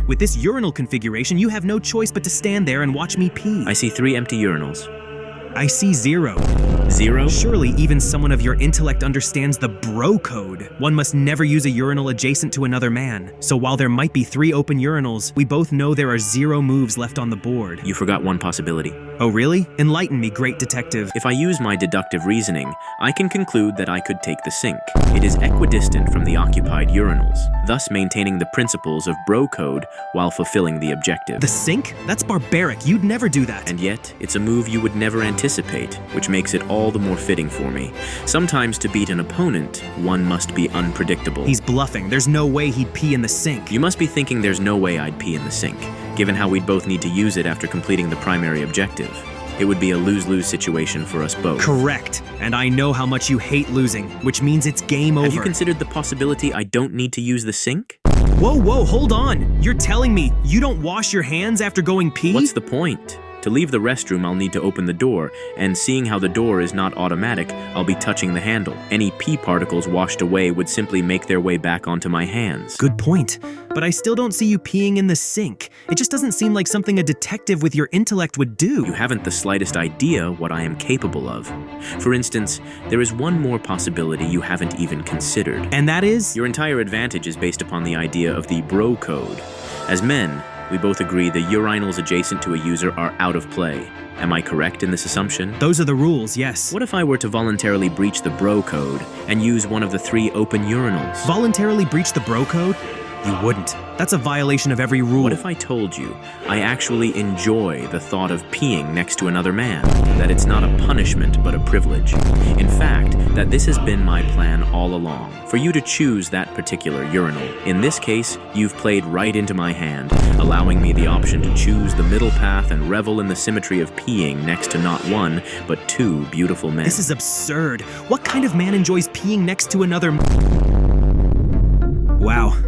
With this urinal configuration, you have no choice but to stand there and watch me pee. I see 3 empty urinals. I see 0. 0? Surely even someone of your intellect understands the bro code. One must never use a urinal adjacent to another man. So while there might be 3 open urinals, we both know there are 0 moves left on the board. You forgot one possibility. Oh really? Enlighten me, great detective. If I use my deductive reasoning, I can conclude that I could take the sink. It is equidistant from the occupied urinals, thus maintaining the principles of bro code while fulfilling the objective. The sink? That's barbaric. You'd never do that. And yet, it's a move you would never anticipate, which makes it all the more fitting for me. Sometimes to beat an opponent, one must be unpredictable. He's bluffing. There's no way he'd pee in the sink. You must be thinking there's no way I'd pee in the sink, given how we'd both need to use it after completing the primary objective. It would be a lose-lose situation for us both. Correct. And I know how much you hate losing, which means it's game over. Have you considered the possibility I don't need to use the sink? Whoa, hold on. You're telling me you don't wash your hands after going pee? What's the point? To leave the restroom, I'll need to open the door, and seeing how the door is not automatic, I'll be touching the handle. Any pee particles washed away would simply make their way back onto my hands. Good point. But I still don't see you peeing in the sink. It just doesn't seem like something a detective with your intellect would do. You haven't the slightest idea what I am capable of. For instance, there is one more possibility you haven't even considered. And that is? Your entire advantage is based upon the idea of the bro code. As men, we both agree the urinals adjacent to a user are out of play. Am I correct in this assumption? Those are the rules, yes. What if I were to voluntarily breach the bro code and use one of the 3 open urinals? Voluntarily breach the bro code? You wouldn't. That's a violation of every rule. What if I told you I actually enjoy the thought of peeing next to another man? That it's not a punishment but a privilege. In fact, that this has been my plan all along. For you to choose that particular urinal. In this case, you've played right into my hand, allowing me the option to choose the middle path and revel in the symmetry of peeing next to not 1, but 2 beautiful men. This is absurd. What kind of man enjoys peeing next to another? Wow.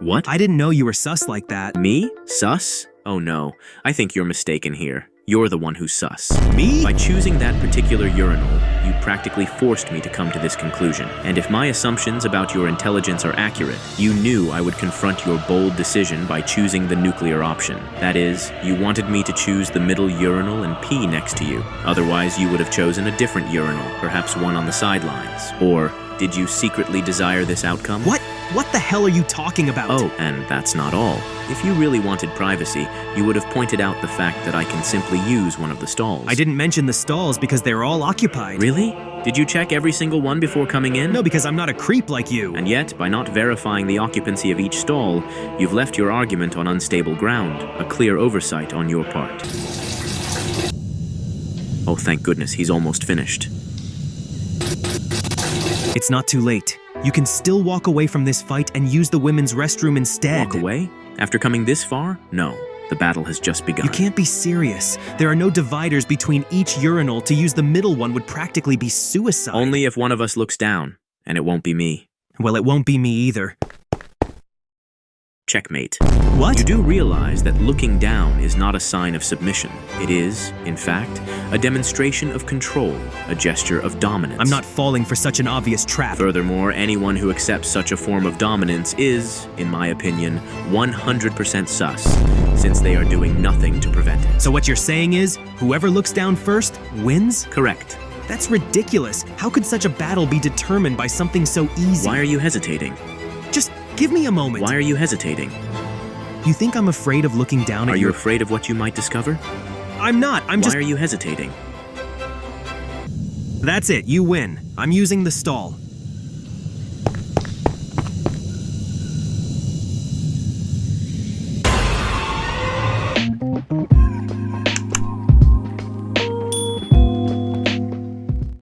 What? I didn't know you were sus like that. Me? Sus? Oh no, I think you're mistaken here. You're the one who's sus. Me? By choosing that particular urinal, you practically forced me to come to this conclusion. And if my assumptions about your intelligence are accurate, you knew I would confront your bold decision by choosing the nuclear option. That is, you wanted me to choose the middle urinal and pee next to you. Otherwise, you would have chosen a different urinal, perhaps one on the sidelines. Or did you secretly desire this outcome? What the hell are you talking about? Oh, and that's not all. If you really wanted privacy, you would have pointed out the fact that I can simply use one of the stalls. I didn't mention the stalls because they're all occupied. Really? Did you check every single one before coming in? No, because I'm not a creep like you. And yet, by not verifying the occupancy of each stall, you've left your argument on unstable ground, a clear oversight on your part. Oh, thank goodness, he's almost finished. It's not too late. You can still walk away from this fight and use the women's restroom instead. Walk away? After coming this far? No. The battle has just begun. You can't be serious. There are no dividers between each urinal. To use the middle one would practically be suicide. Only if one of us looks down, and it won't be me. Well, it won't be me either. Checkmate. What? You do realize that looking down is not a sign of submission. It is, in fact, a demonstration of control, a gesture of dominance. I'm not falling for such an obvious trap. Furthermore, anyone who accepts such a form of dominance is, in my opinion, 100% sus, since they are doing nothing to prevent it. So what you're saying is, whoever looks down first wins? Correct. That's ridiculous. How could such a battle be determined by something so easy? Why are you hesitating? Just give me a moment. Why are you hesitating? You think I'm afraid of looking down at Are you afraid of what you might discover? I'm not. Why are you hesitating? That's it. You win. I'm using the stall.